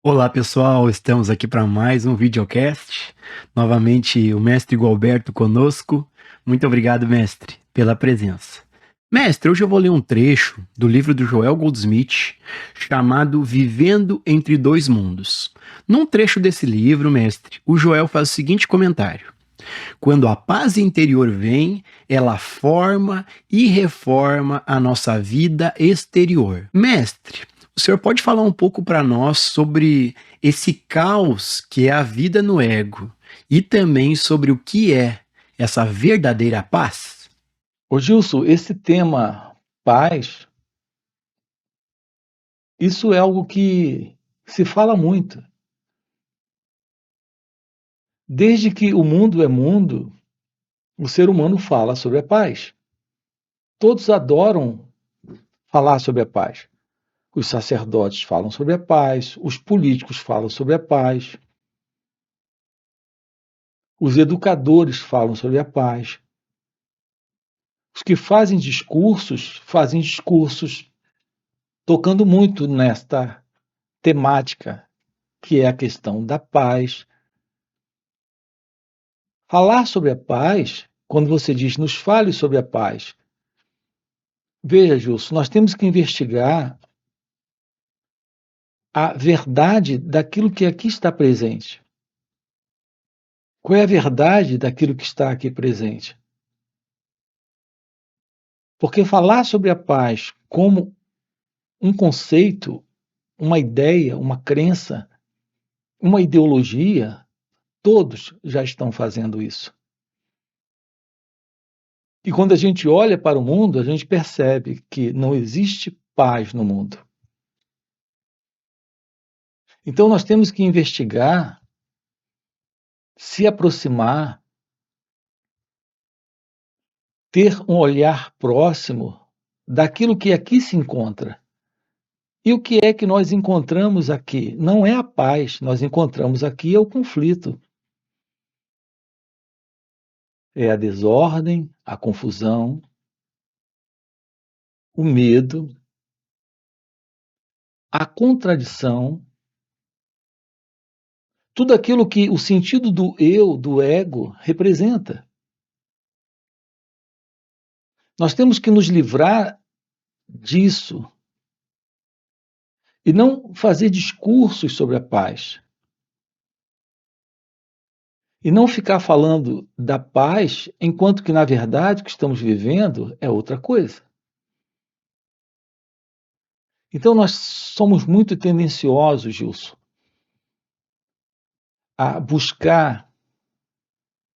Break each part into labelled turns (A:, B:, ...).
A: Olá pessoal, estamos aqui para mais um videocast. Novamente o mestre Gualberto conosco. Muito obrigado, mestre, pela presença. Mestre, hoje eu vou ler um trecho do livro do Joel Goldsmith chamado Vivendo entre Dois Mundos. Num trecho desse livro, mestre, o Joel faz o seguinte comentário: quando a paz interior vem, ela forma e reforma a nossa vida exterior. Mestre, o senhor pode falar um pouco para nós sobre esse caos que é a vida no ego e também sobre o que é essa verdadeira paz?
B: Ô Gilson, esse tema paz, isso é algo que se fala muito. Desde que o mundo é mundo, o ser humano fala sobre a paz. Todos adoram falar sobre a paz. Os sacerdotes falam sobre a paz, os políticos falam sobre a paz, os educadores falam sobre a paz. Os que fazem discursos tocando muito nesta temática, que é a questão da paz. Falar sobre a paz, quando você diz nos fale sobre a paz, veja, Gilson, nós temos que investigar a verdade daquilo que aqui está presente. Qual é a verdade daquilo que está aqui presente? Porque falar sobre a paz como um conceito, uma ideia, uma crença, uma ideologia, todos já estão fazendo isso. E quando a gente olha para o mundo, a gente percebe que não existe paz no mundo. Então nós temos que investigar, se aproximar, ter um olhar próximo daquilo que aqui se encontra. E o que é que nós encontramos aqui? Não é a paz, nós encontramos aqui é o conflito. É a desordem, a confusão, o medo, a contradição, tudo aquilo que o sentido do eu, do ego, representa. Nós temos que nos livrar disso e não fazer discursos sobre a paz. E não ficar falando da paz, enquanto que, na verdade, o que estamos vivendo é outra coisa. Então, nós somos muito tendenciosos, Gilson, a buscar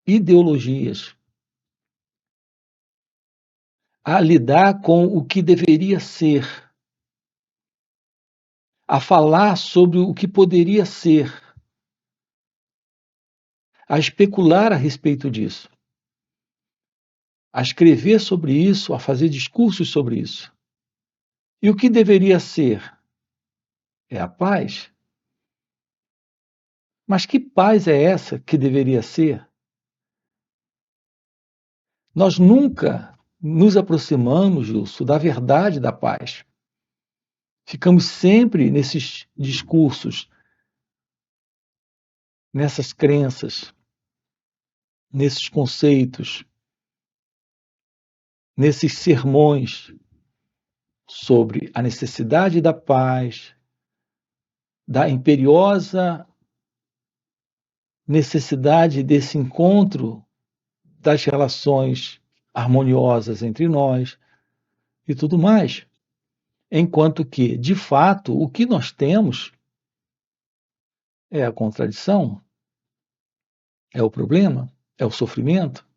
B: ideologias, a lidar com o que deveria ser, a falar sobre o que poderia ser, a especular a respeito disso, a escrever sobre isso, a fazer discursos sobre isso. E o que deveria ser é a paz. Mas que paz é essa que deveria ser? Nós nunca nos aproximamos, Gilson, da verdade da paz. Ficamos sempre nesses discursos, nessas crenças, nesses conceitos, nesses sermões sobre a necessidade da paz, da imperiosa necessidade desse encontro das relações harmoniosas entre nós e tudo mais. Enquanto que, de fato, o que nós temos é a contradição, é o problema, é o sofrimento,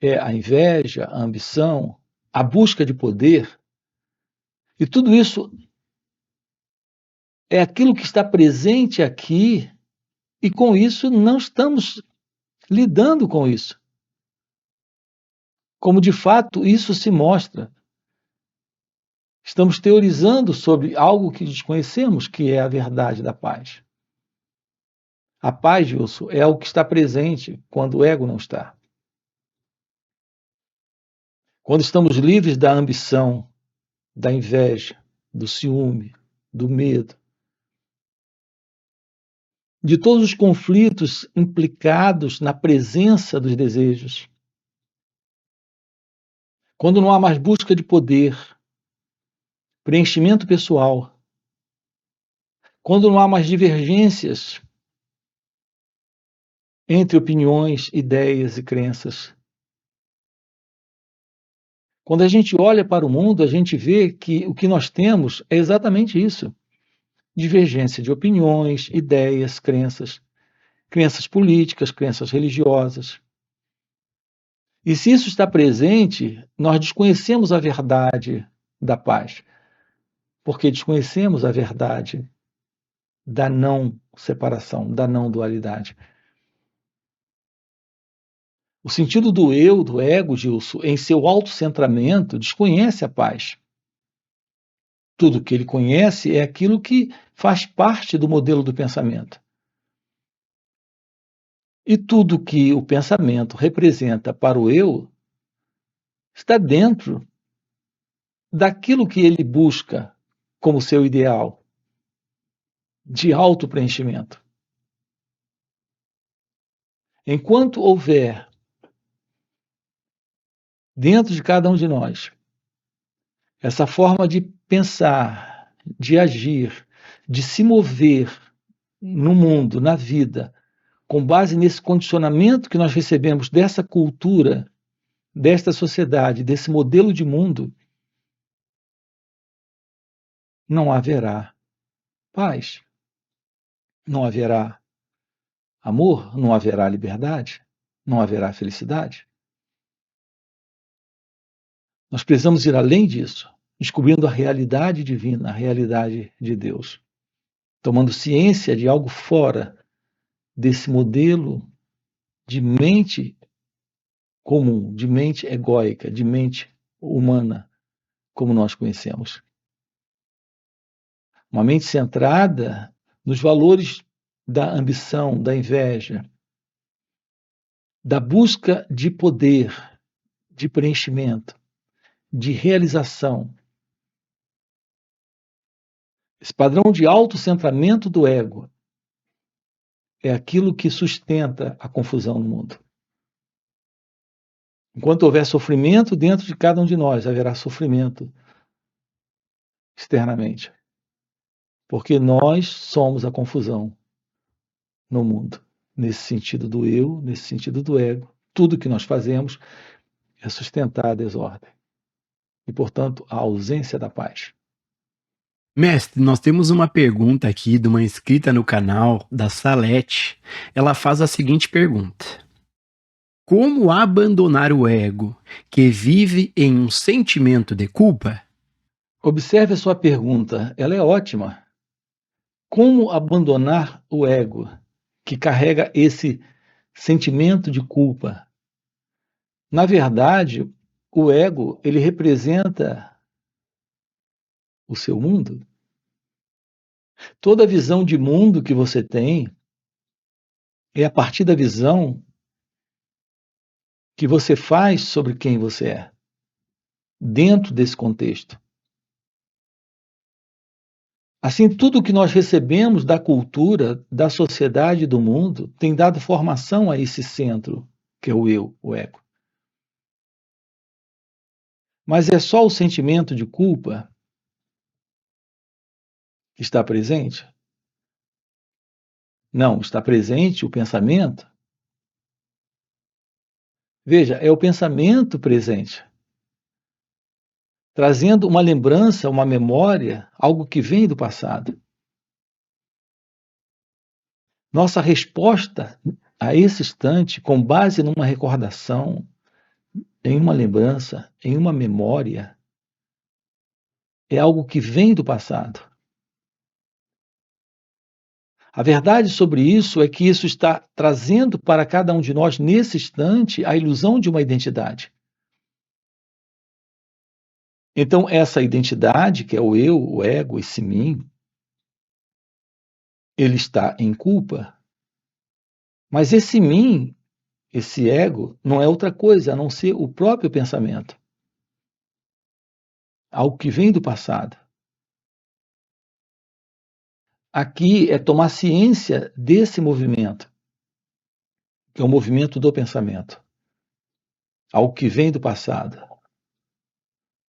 B: é a inveja, a ambição, a busca de poder. E tudo isso é aquilo que está presente aqui, e com isso não estamos lidando com isso. Como de fato isso se mostra. Estamos teorizando sobre algo que desconhecemos, que é a verdade da paz. A paz, Gilson, é o que está presente quando o ego não está. Quando estamos livres da ambição, da inveja, do ciúme, do medo, de todos os conflitos implicados na presença dos desejos. Quando não há mais busca de poder, preenchimento pessoal, quando não há mais divergências entre opiniões, ideias e crenças. Quando a gente olha para o mundo, a gente vê que o que nós temos é exatamente isso: divergência de opiniões, ideias, crenças, crenças políticas, crenças religiosas. E se isso está presente, nós desconhecemos a verdade da paz, porque desconhecemos a verdade da não separação, da não dualidade. O sentido do eu, do ego, Gilson, em seu autocentramento, desconhece a paz. Tudo que ele conhece é aquilo que faz parte do modelo do pensamento. E tudo que o pensamento representa para o eu está dentro daquilo que ele busca como seu ideal de autopreenchimento. Enquanto houver dentro de cada um de nós essa forma de pensar, de agir, de se mover no mundo, na vida, com base nesse condicionamento que nós recebemos dessa cultura, desta sociedade, desse modelo de mundo, não haverá paz, não haverá amor, não haverá liberdade, não haverá felicidade. Nós precisamos ir além disso, descobrindo a realidade divina, a realidade de Deus, tomando ciência de algo fora desse modelo de mente comum, de mente egóica, de mente humana, como nós conhecemos. Uma mente centrada nos valores da ambição, da inveja, da busca de poder, de preenchimento, de realização. Esse padrão de autocentramento do ego é aquilo que sustenta a confusão no mundo. Enquanto houver sofrimento dentro de cada um de nós, haverá sofrimento externamente. Porque nós somos a confusão no mundo. Nesse sentido do eu, nesse sentido do ego. Tudo que nós fazemos é sustentar a desordem. E, portanto, a ausência da paz.
A: Mestre, nós temos uma pergunta aqui de uma inscrita no canal, da Salete. Ela faz a seguinte pergunta: como abandonar o ego que vive em um sentimento de culpa?
B: Observe a sua pergunta, ela é ótima. Como abandonar o ego que carrega esse sentimento de culpa? Na verdade, o ego, ele representa o seu mundo. Toda visão de mundo que você tem é a partir da visão que você faz sobre quem você é, dentro desse contexto. Assim, tudo que nós recebemos da cultura, da sociedade e do mundo tem dado formação a esse centro, que é o eu, o ego. Mas é só o sentimento de culpa que está presente? Não, está presente o pensamento. Veja, é o pensamento presente, trazendo uma lembrança, uma memória, algo que vem do passado. Nossa resposta a esse instante, com base numa recordação, em uma lembrança, em uma memória, é algo que vem do passado. A verdade sobre isso é que isso está trazendo para cada um de nós, nesse instante, a ilusão de uma identidade. Então, essa identidade, que é o eu, o ego, esse mim, ele está em culpa. Mas esse mim, esse ego, não é outra coisa a não ser o próprio pensamento. Algo que vem do passado. aqui é tomar ciência desse movimento, que é o movimento do pensamento, algo que vem do passado.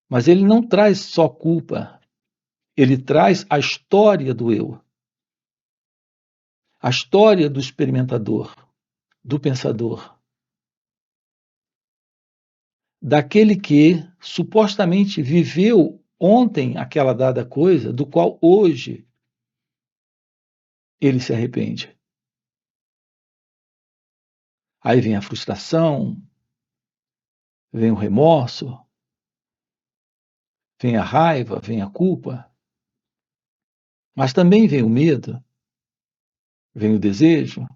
B: Mas ele não traz só culpa, ele traz a história do eu, a história do experimentador, do pensador, daquele que supostamente viveu ontem aquela dada coisa, do qual hoje ele se arrepende. Aí vem a frustração, vem o remorso, vem a raiva, vem a culpa, mas também vem o medo, vem o desejo,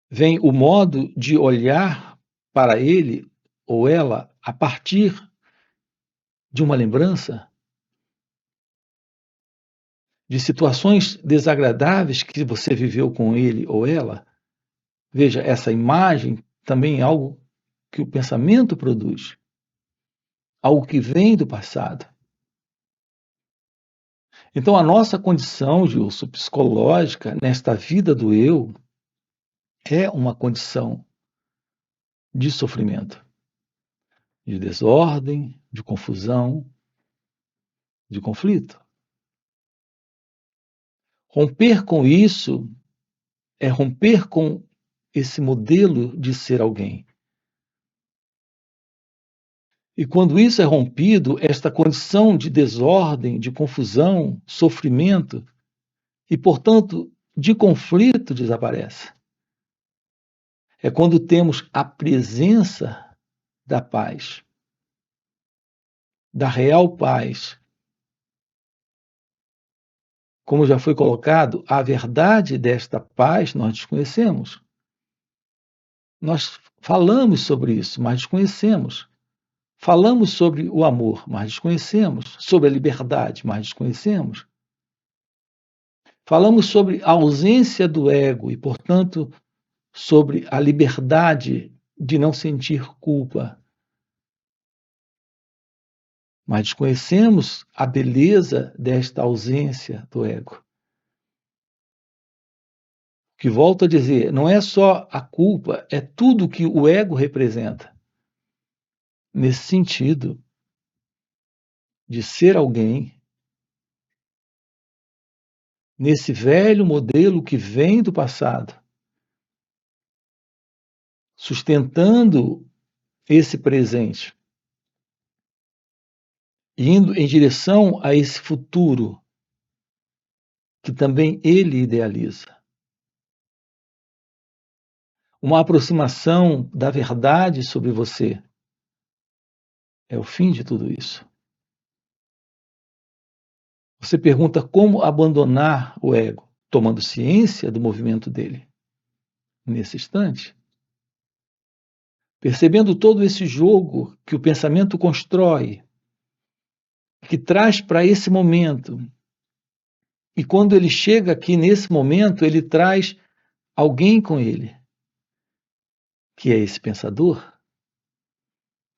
B: vem o modo de olhar para ele ou ela a partir de uma lembrança, de situações desagradáveis que você viveu com ele ou ela. Veja, essa imagem também é algo que o pensamento produz, algo que vem do passado. Então, a nossa condição, Gilson, psicológica, nesta vida do eu, é uma condição de sofrimento, de desordem, de confusão, de conflito. Romper com isso é romper com esse modelo de ser alguém. E quando isso é rompido, esta condição de desordem, de confusão, sofrimento e, portanto, de conflito desaparece. É quando temos a presença da paz, da real paz. Como já foi colocado, a verdade desta paz nós desconhecemos. Nós falamos sobre isso, mas desconhecemos. Falamos sobre o amor, mas desconhecemos. Sobre a liberdade, mas desconhecemos. Falamos sobre a ausência do ego e, portanto, sobre a liberdade de não sentir culpa. Mas desconhecemos a beleza desta ausência do ego. Que volto a dizer, não é só a culpa, é tudo que o ego representa. Nesse sentido de ser alguém, nesse velho modelo que vem do passado, sustentando esse presente, indo em direção a esse futuro que também ele idealiza. Uma aproximação da verdade sobre você é o fim de tudo isso. Você pergunta como abandonar o ego, tomando ciência do movimento dele. Nesse instante, percebendo todo esse jogo que o pensamento constrói, que traz para esse momento. E quando ele chega aqui nesse momento, ele traz alguém com ele, que é esse pensador,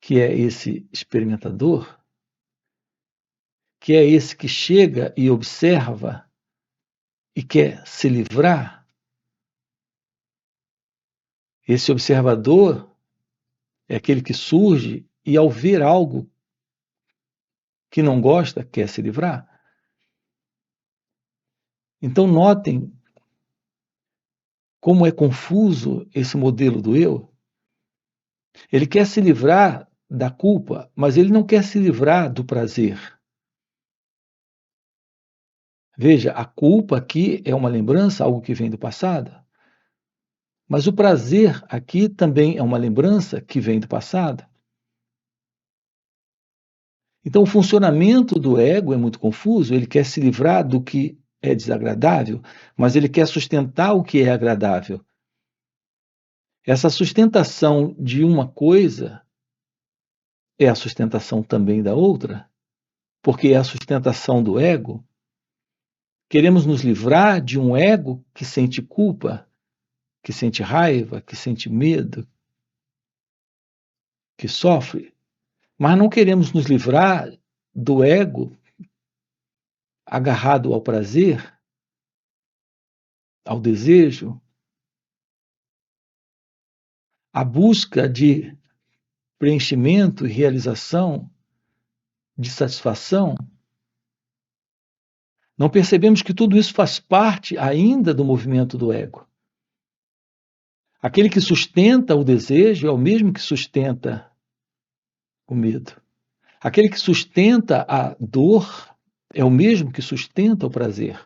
B: que é esse experimentador, que é esse que chega e observa e quer se livrar. Esse observador é aquele que surge e, ao ver algo que não gosta, quer se livrar. Então, notem como é confuso esse modelo do eu. Ele quer se livrar da culpa, mas ele não quer se livrar do prazer. Veja, a culpa aqui é uma lembrança, algo que vem do passado. Mas o prazer aqui também é uma lembrança que vem do passado. Então, o funcionamento do ego é muito confuso. Ele quer se livrar do que é desagradável, mas ele quer sustentar o que é agradável. Essa sustentação de uma coisa é a sustentação também da outra, porque é a sustentação do ego. Queremos nos livrar de um ego que sente culpa, que sente raiva, que sente medo, que sofre, mas não queremos nos livrar do ego agarrado ao prazer, ao desejo, à busca de preenchimento e realização, de satisfação, não percebemos que tudo isso faz parte ainda do movimento do ego. Aquele que sustenta o desejo é o mesmo que sustenta o medo. Aquele que sustenta a dor é o mesmo que sustenta o prazer.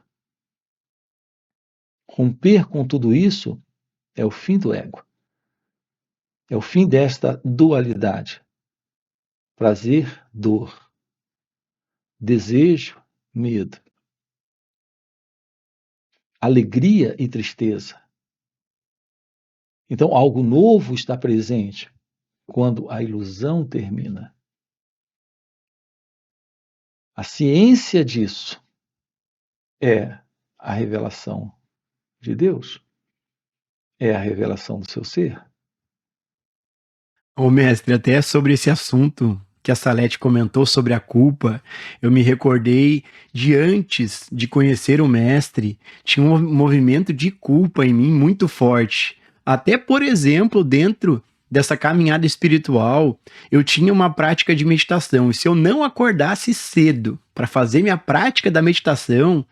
B: Romper com tudo isso é o fim do ego. É o fim desta dualidade. Prazer, dor. Desejo, medo. Alegria e tristeza. Então, algo novo está presente quando a ilusão termina. A ciência disso é a revelação de Deus, é a revelação do seu ser.
A: Ô mestre, até sobre esse assunto que a Salete comentou sobre a culpa, eu me recordei de antes de conhecer o mestre, tinha um movimento de culpa em mim muito forte. Até, por exemplo, dentro dessa caminhada espiritual, eu tinha uma prática de meditação. E se eu não acordasse cedo para fazer minha prática da meditação,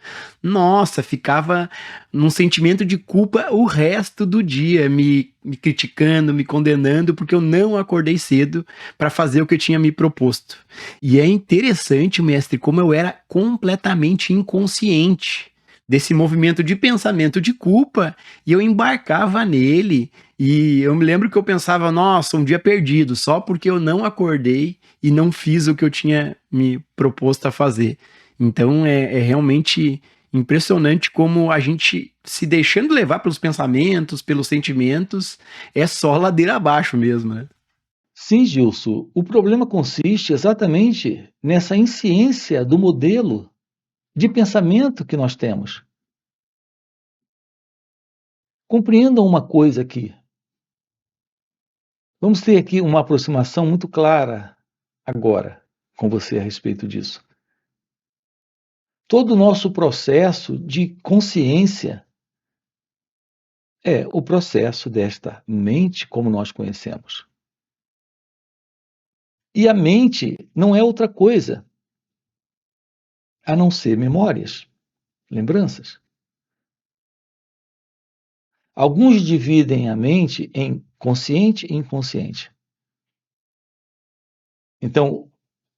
A: nossa, ficava num sentimento de culpa o resto do dia, me criticando, me condenando, porque eu não acordei cedo para fazer o que eu tinha me proposto. E é interessante, mestre, como eu era completamente inconsciente desse movimento de pensamento de culpa e eu embarcava nele. E eu me lembro que eu pensava, nossa, um dia perdido, só porque eu não acordei e não fiz o que eu tinha me proposto a fazer. Então é realmente impressionante como a gente se deixando levar pelos pensamentos, pelos sentimentos, é só ladeira abaixo mesmo, né?
B: Sim, Gilson, o problema consiste exatamente nessa insciência do modelo de pensamento que nós temos. Compreendam uma coisa aqui. Vamos ter aqui uma aproximação muito clara agora com você a respeito disso. Todo o nosso processo de consciência é o processo desta mente como nós conhecemos. E a mente não é outra coisa a não ser memórias, lembranças. Alguns dividem a mente em consciente e inconsciente. Então,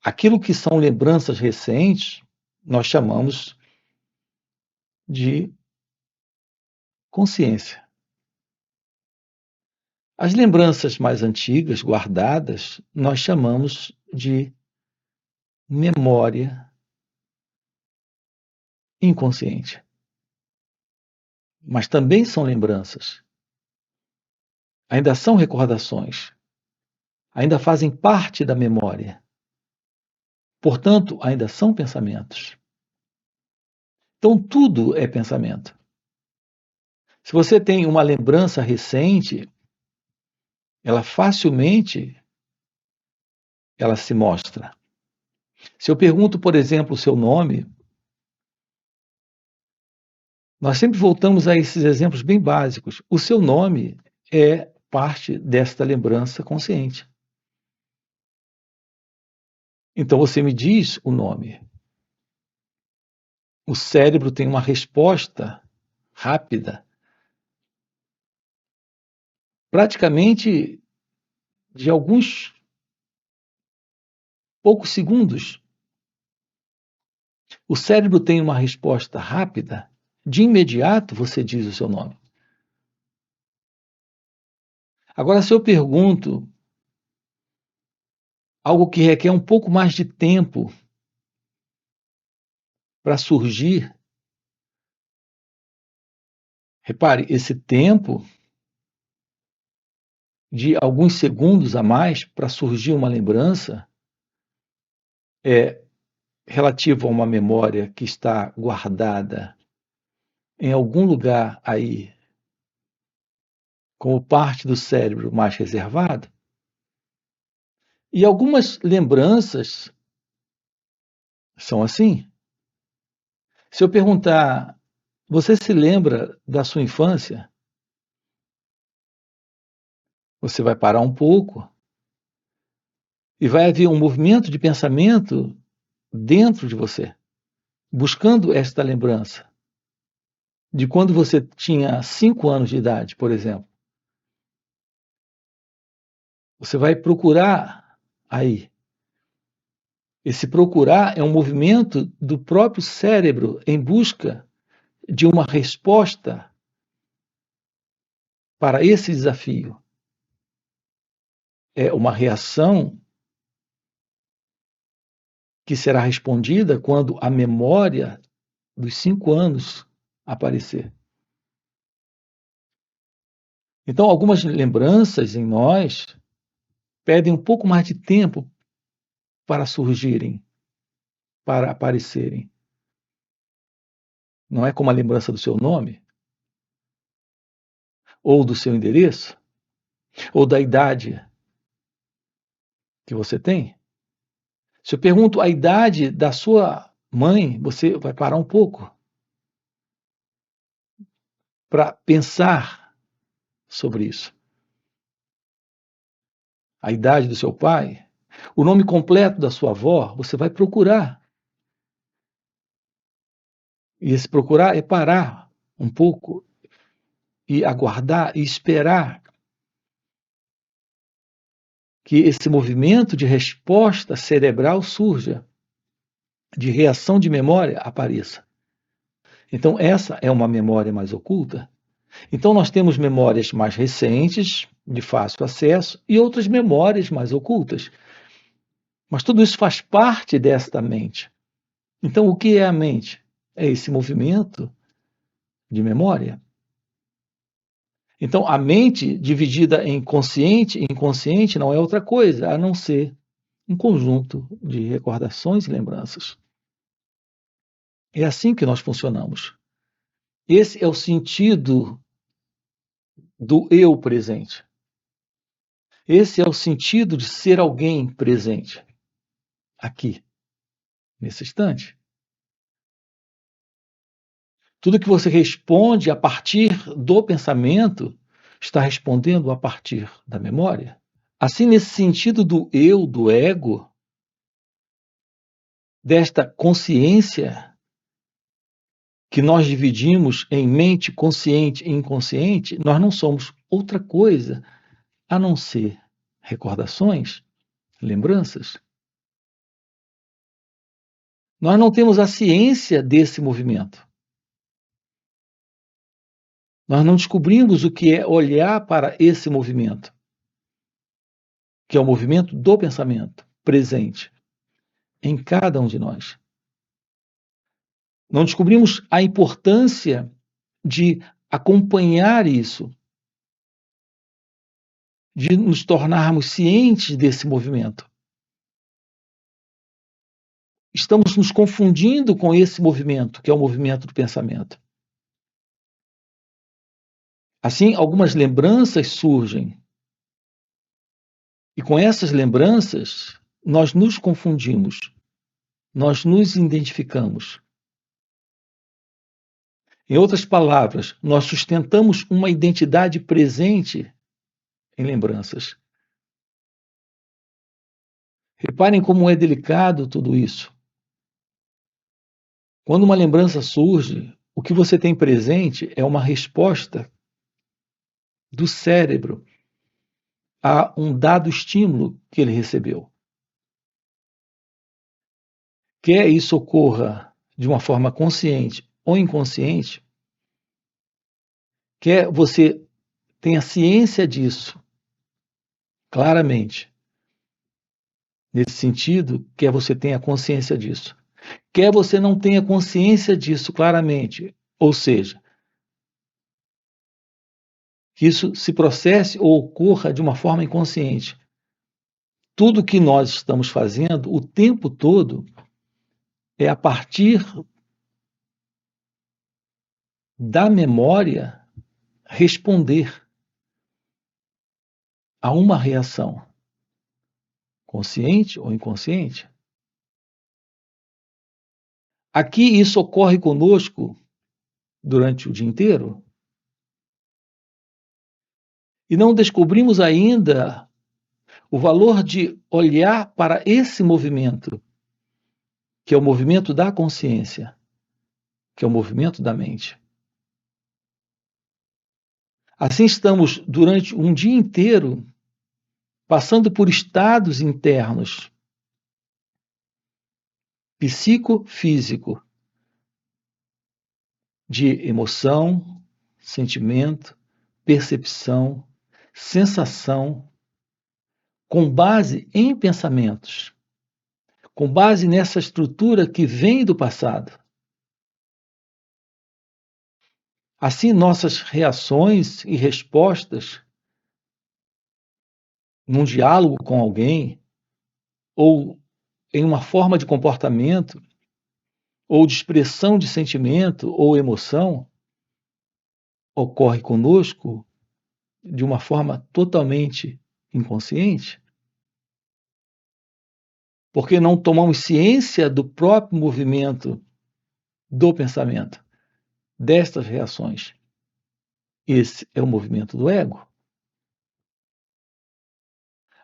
B: aquilo que são lembranças recentes, nós chamamos de consciência. As lembranças mais antigas, guardadas, nós chamamos de memória inconsciente. Mas também são lembranças. Ainda são recordações. Ainda fazem parte da memória. Portanto, ainda são pensamentos. Então, tudo é pensamento. Se você tem uma lembrança recente, ela facilmente ela se mostra. Se eu pergunto, por exemplo, o seu nome, nós sempre voltamos a esses exemplos bem básicos. O seu nome é parte desta lembrança consciente. Então você me diz o nome. O cérebro tem uma resposta rápida, praticamente de alguns poucos segundos. O cérebro tem uma resposta rápida, de imediato você diz o seu nome. Agora, se eu pergunto algo que requer um pouco mais de tempo para surgir, repare, esse tempo de alguns segundos a mais para surgir uma lembrança é relativo a uma memória que está guardada em algum lugar aí, como parte do cérebro mais reservado. E algumas lembranças são assim. Se eu perguntar, você se lembra da sua infância? Você vai parar um pouco e vai haver um movimento de pensamento dentro de você, buscando esta lembrança de quando você tinha 5 anos de idade, por exemplo. Você vai procurar aí. Esse procurar é um movimento do próprio cérebro em busca de uma resposta para esse desafio. É uma reação que será respondida quando a memória dos 5 anos aparecer. Então, algumas lembranças em nós pedem um pouco mais de tempo para surgirem, para aparecerem. Não é como a lembrança do seu nome, ou do seu endereço, ou da idade que você tem. Se eu pergunto a idade da sua mãe, você vai parar um pouco para pensar sobre isso. A idade do seu pai, o nome completo da sua avó, você vai procurar. E esse procurar é parar um pouco e aguardar e esperar que esse movimento de resposta cerebral surja, de reação de memória apareça. Então, essa é uma memória mais oculta. Então, nós temos memórias mais recentes, de fácil acesso, e outras memórias mais ocultas. Mas tudo isso faz parte desta mente. Então, o que é a mente? É esse movimento de memória. Então, a mente dividida em consciente e inconsciente não é outra coisa a não ser um conjunto de recordações e lembranças. É assim que nós funcionamos. Esse é o sentido do eu presente. Esse é o sentido de ser alguém presente, aqui, nesse instante. Tudo que você responde a partir do pensamento está respondendo a partir da memória. Assim, nesse sentido do eu, do ego, desta consciência que nós dividimos em mente consciente e inconsciente, nós não somos outra coisa a não ser recordações, lembranças. Nós não temos a ciência desse movimento. Nós não descobrimos o que é olhar para esse movimento, que é o movimento do pensamento presente em cada um de nós. Não descobrimos a importância de acompanhar isso, de nos tornarmos cientes desse movimento. Estamos nos confundindo com esse movimento, que é o movimento do pensamento. Assim, algumas lembranças surgem. E com essas lembranças, nós nos confundimos, nós nos identificamos. Em outras palavras, nós sustentamos uma identidade presente em lembranças. Reparem como é delicado tudo isso. Quando uma lembrança surge, o que você tem presente é uma resposta do cérebro a um dado estímulo que ele recebeu. Quer isso ocorra de uma forma consciente ou inconsciente, quer você tenha ciência disso claramente, nesse sentido, quer você tenha consciência disso, quer você não tenha consciência disso claramente, ou seja, que isso se processe ou ocorra de uma forma inconsciente. Tudo que nós estamos fazendo o tempo todo é a partir da memória responder a uma reação, consciente ou inconsciente. Aqui isso ocorre conosco durante o dia inteiro e não descobrimos ainda o valor de olhar para esse movimento, que é o movimento da consciência, que é o movimento da mente. Assim estamos durante um dia inteiro passando por estados internos psicofísico de emoção, sentimento, percepção, sensação, com base em pensamentos, com base nessa estrutura que vem do passado. Assim, nossas reações e respostas num diálogo com alguém, ou em uma forma de comportamento, ou de expressão de sentimento ou emoção, ocorre conosco de uma forma totalmente inconsciente, porque não tomamos ciência do próprio movimento do pensamento, destas reações. Esse é o movimento do ego.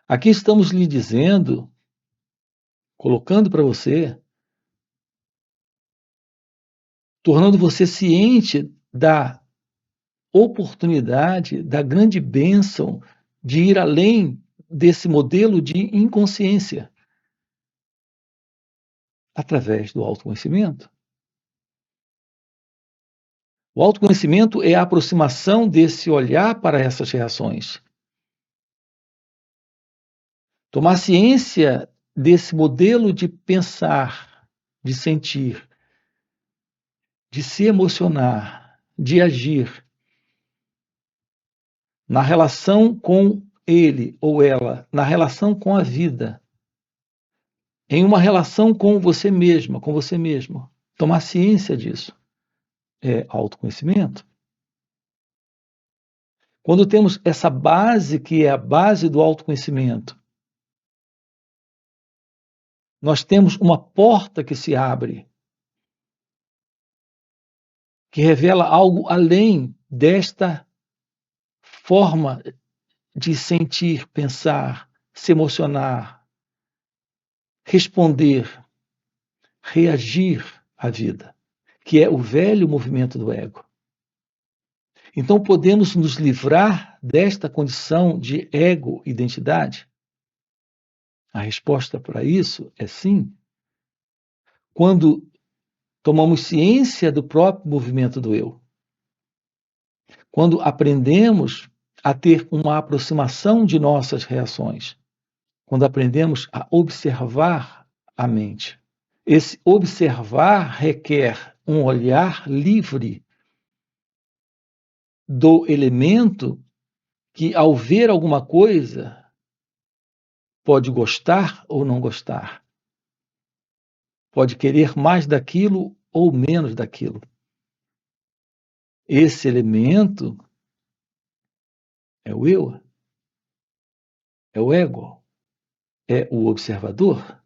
B: Aqui estamos lhe dizendo, colocando para você, tornando você ciente da oportunidade, da grande bênção de ir além desse modelo de inconsciência através do autoconhecimento. O autoconhecimento é a aproximação desse olhar para essas reações. Tomar ciência desse modelo de pensar, de sentir, de se emocionar, de agir na relação com ele ou ela, na relação com a vida, em uma relação com você mesma, com você mesmo. Tomar ciência disso é autoconhecimento. Quando temos essa base, que é a base do autoconhecimento, nós temos uma porta que se abre, que revela algo além desta forma de sentir, pensar, se emocionar, responder, reagir à vida, que é o velho movimento do ego. Então, podemos nos livrar desta condição de ego-identidade? A resposta para isso é sim. Quando tomamos ciência do próprio movimento do eu. Quando aprendemos a ter uma aproximação de nossas reações. Quando aprendemos a observar a mente. Esse observar requer um olhar livre do elemento que, ao ver alguma coisa, pode gostar ou não gostar. Pode querer mais daquilo ou menos daquilo. Esse elemento é o eu, é o ego, é o observador.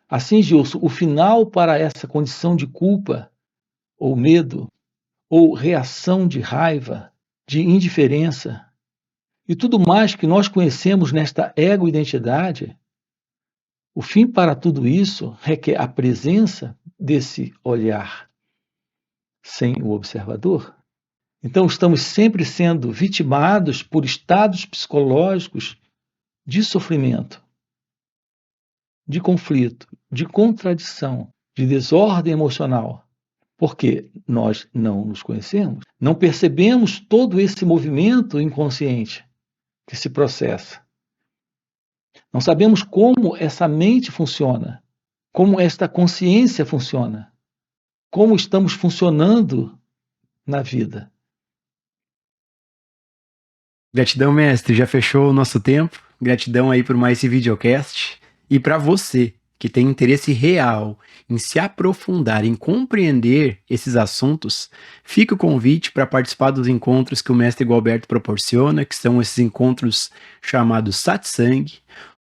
B: Assim, Gilson, o final para essa condição de culpa, ou medo, ou reação de raiva, de indiferença, e tudo mais que nós conhecemos nesta ego-identidade, o fim para tudo isso requer a presença desse olhar sem o observador. Então, estamos sempre sendo vitimados por estados psicológicos de sofrimento, de conflito, de contradição, de desordem emocional, porque nós não nos conhecemos, não percebemos todo esse movimento inconsciente que se processa. Não sabemos como essa mente funciona, como esta consciência funciona, como estamos funcionando na vida.
A: Gratidão, mestre. Já fechou o nosso tempo. Gratidão aí por mais esse videocast. E para você que tem interesse real em se aprofundar, em compreender esses assuntos, fica o convite para participar dos encontros que o mestre Gualberto proporciona, que são esses encontros chamados Satsang,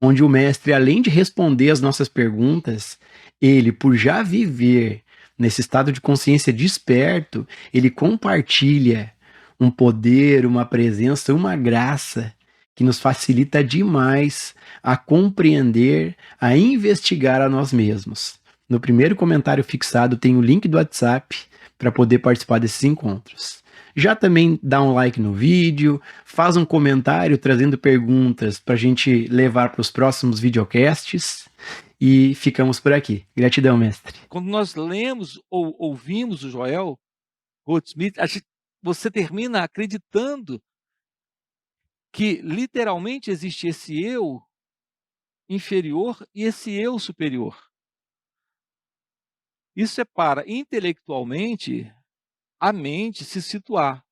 A: onde o mestre, além de responder as nossas perguntas, ele, por já viver nesse estado de consciência desperto, ele compartilha um poder, uma presença, uma graça que nos facilita demais a compreender, a investigar a nós mesmos. No primeiro comentário fixado tem o link do WhatsApp para poder participar desses encontros. Já também dá um like no vídeo, faz um comentário trazendo perguntas para a gente levar para os próximos videocasts e ficamos por aqui. Gratidão, mestre.
C: Quando nós lemos ou ouvimos o Joel Goldsmith, você termina acreditando que literalmente existe esse eu inferior e esse eu superior. Isso é para intelectualmente a mente se situar.